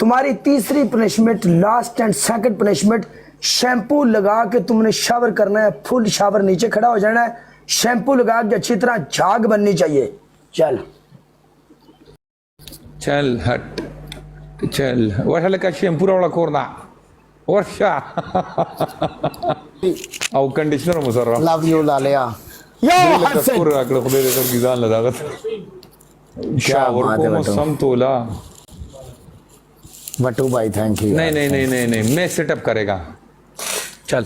तुम्हारी तीसरी punishment, last and second punishment, shampoo लगा के तुमने शावर करना है, फुल शावर, नीचे खड़ा हो जाना है, शैम्पू लगा के अच्छी तरह झाग बननी चाहिए। चल चल हट चल वर्षाला का शॅम्पूरा वाला कोरना वर्षा अहो कंडिशनर मुसर्रा लव यू लालिया। यो का हसन पूरा आकडे खुदे देकर गिजान लगात शावर बात है को बटू। समतोला। बटू भाई थैंक यू। नहीं नहीं नहीं नहीं नहीं मैं सेटअप करेगा। चल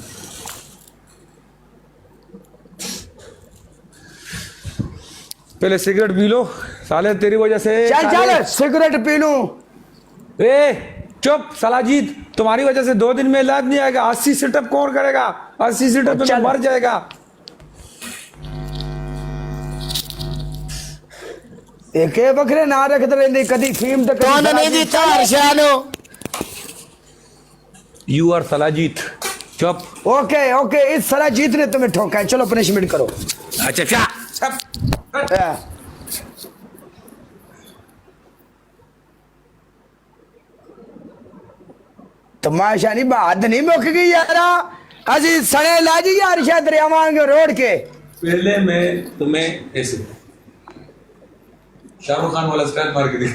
पहले सिगरेट पी लो साले, तेरी वजह से चल चल सिगरेट पी लूं। ए चुप सलाजीत, तुम्हारी वजह से 2 दिन में इलाज नहीं आएगा। 80 सेटअप कौन करेगा? 80 सेटअप में चल। मर जाएगा। एक बकरे ना रखते रहते, कदी फीम तो कौन नहीं जीता हर्षानो। यू आर सलाजीत, चुप। ओके ओके, इस साला जीत ने तुम्हें ठोका है, चलो पनिशमेंट करो। अच्छा क्या तमाशा नहीं, बात नहीं मुक गई यार। अजी सड़े लाजी यार शायद दरियावांगे रोड के। पहले मैं तुम्हें ऐसे शाहरुख खान वाला स्टाइल मार के दिखा।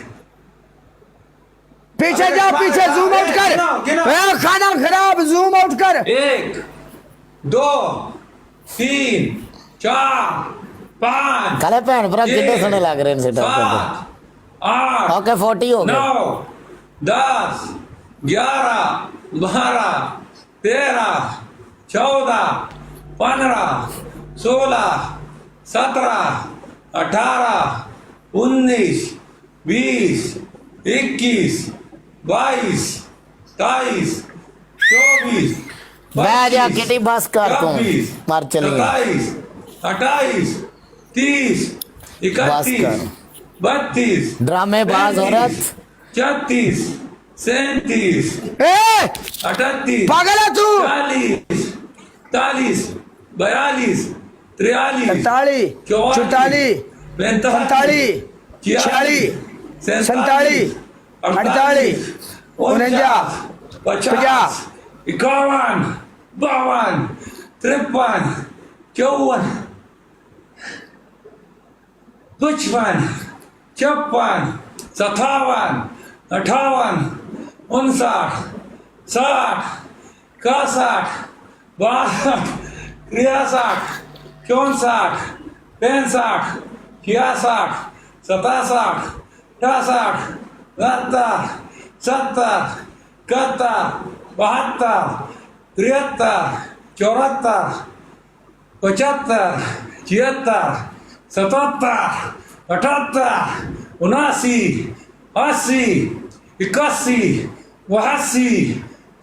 पीछे जा, पीछे जूम आउट कर। ए, खाना खराब, जूम आउट कर। 1 2 3 4 5 कले भैन भरा कितने सने लग रहे हैं सेटअप करके। 8 ओके 40 हो गए। 9 10 11 12 13 14 15 16 17 18 19 20 21 22 23 24 बैठ जा किटी बस कर तू, मर चलिए। 27 28 30 बस 31 कर। 32 ड्रामेबाज औरत। 34 37 ए 38 पागल है तू। 40 41 42 43 43 44 45 46 47 48 49 50 51 52 53 54 55 56 57 58 59 60 61 62 63 64 65 66 67 68 69 70 71 72 73 74 75 76 77 78 79 80 81 82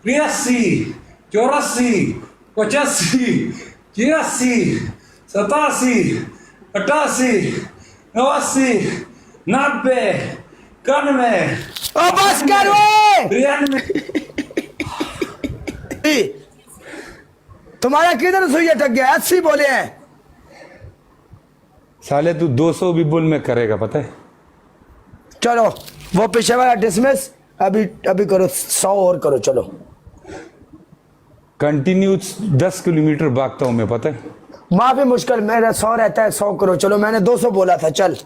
83 84 85 86 87 88 89 90 91 ओ बस कर वे। 93 तुम्हारा किधर सुइया टक गया? 80 बोले हैं। साले तू 200 भी बुल में करेगा पता है। चलो वो पीछे वाला डिसमिस, अभी अभी करो 100 और करो। चलो कंटिन्यू 10 किलोमीटर भागता हूं मैं पता है। माफी मुश्किल, मेरा 100 रहता है, 100 करो। चलो मैंने 200 बोला था। चल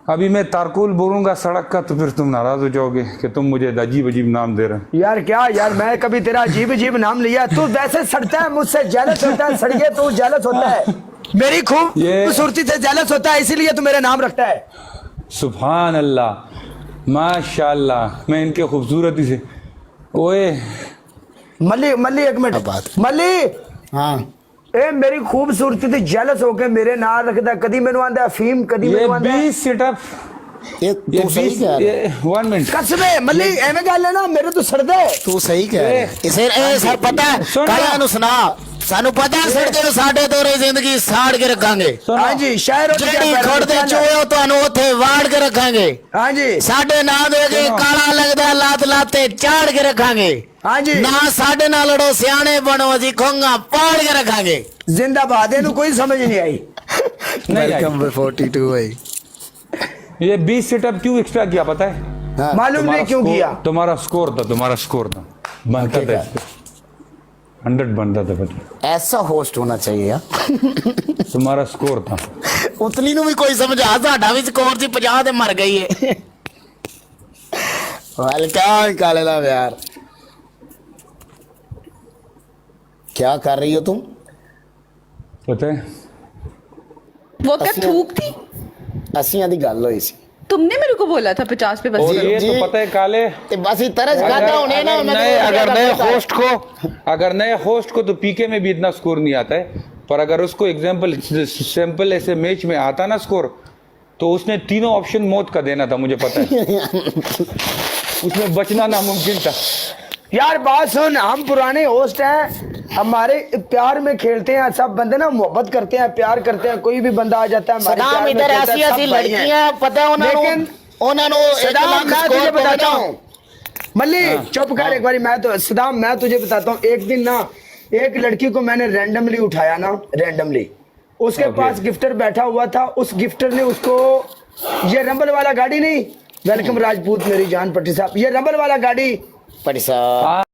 अभी मैं तारकोल बोलूंगा सड़क का तो फिर तुम नाराज हो जाओगे कि तुम मुझे अजीब अजीब नाम दे रहे हो। यार क्या यार, मैं कभी तेरा अजीब अजीब नाम लिया? तू वैसे सड़ता है, मुझसे जेलस होता है। सड़िए तू जेलस होता है, मेरी खूबसूरती से जेलस होता है, इसीलिए तू मेरा नाम रखता है। सुभान अल्लाह माशाल्लाह, मैं इनके खूबसूरती से। ओए मल्ली मल्ली एक मिनट, बात। मल्ली हाँ ए मेरी खूबसूरती से जेलस होके मेरे नाम रखता, कदी मैनू आंदा अफीम, कदी ये मैनू आंदा 20 सेटअप, ये ये तू सही 20 कह रहा है। 1 मिनट कसमे मल्ली एवें गल है ना, मेरे तो सड़दा है। तू सही कह रहा है। इसे ए सर पता है सुन ना। काला नु सुना सानू पता है सड़के ਨੂੰ ਸਾਡੇ ਤੋਰੇ ਜ਼ਿੰਦਗੀ ਸਾੜ ਕੇ ਰੱਖਾਂਗੇ। हाँ जी शायर होते ਜਿਹੜੀ क्या ਖੜਦੇ ਚੋਏ ਤੁਹਾਨੂੰ ਉੱਥੇ ਵਾੜ ਕੇ ਰੱਖਾਂਗੇ। हाँ जी ਸਾਡੇ ਨਾਂ ਦੇ ਕੇ ਕਾਲਾ ਲੱਗਦਾ ਲੱਤ ਲਾਤੇ ਝਾੜ ਕੇ ਰੱਖਾਂਗੇ। हाँ जी ਨਾ ਸਾਡੇ ਨਾਲ ਲੜੋ ਸਿਆਣੇ ਬਣੋ ਅਸੀਂ ਖੋਂਗਾ ਪਾੜ ਕੇ ਰੱਖਾਂਗੇ। जिंदाबाद, इन्हू कोई समझ नहीं आई। नहीं आई। वेलकम 42 भाई। ये 20 सेटअप क्यों एक्स्ट्रा किया पता है? हाँ, मालूम नहीं क्यों किया। तुम्हारा स्कोर था बनता था इस पे 100 बनता था पता ऐसा होस्ट होना चाहिए यार। तुम्हारा स्कोर था। उतली ਨੂੰ ਵੀ ਕੋਈ ਸਮਝਾ ਸਾਡਾ ਵੀ ਸਕੋਰ ਸੀ 50 ਤੇ ਮਰ ਗਈ ਏ हल्का निकाले ला यार। क्या कर रही हो तुम? पता है वो क्या असली- थूक थी? असियां दी गल होई सी तुमने मेरे को बोला था 50 पे बस और करो। ये जी। तो पता है काले ते बस ही तरस गाता होने ना मैं अगर नए होस्ट को तो पीके में भी इतना स्कोर नहीं आता है, पर अगर उसको एग्जाम्पल सैंपल ऐसे मैच में आता ना स्कोर, तो उसने तीनों ऑप्शन मौत का देना था, मुझे पता है। उसमें बचना नामुमकिन था। यार बात सुन, हम पुराने होस्ट हैं, हमारे प्यार में खेलते हैं, सब बंदे ना मोहब्बत करते हैं, प्यार करते हैं, कोई भी बंदा आ जाता है हमारे सदाम प्यार में इधर खेलता है, ऐसी सब ऐसी भाई हैं। लड़कियां पता है लेकिन उन्होंने सदाम मैं तुझे बताता हूँ, मल्ली चुप कर एक बारी, मैं तो सदाम मैं तुझे बताता हूँ, एक दिन ना एक लड़की को मैंने रैंडमली उठाया ना, रैंडमली उसके पास गिफ्टर बैठा हुआ था, उस गिफ्टर ने उसको ये रंबल वाला गाड़ी नहीं, वेलकम राजपूत मेरी जान पट्टी साहब, ये रंबल वाला गाड़ी पटी साहब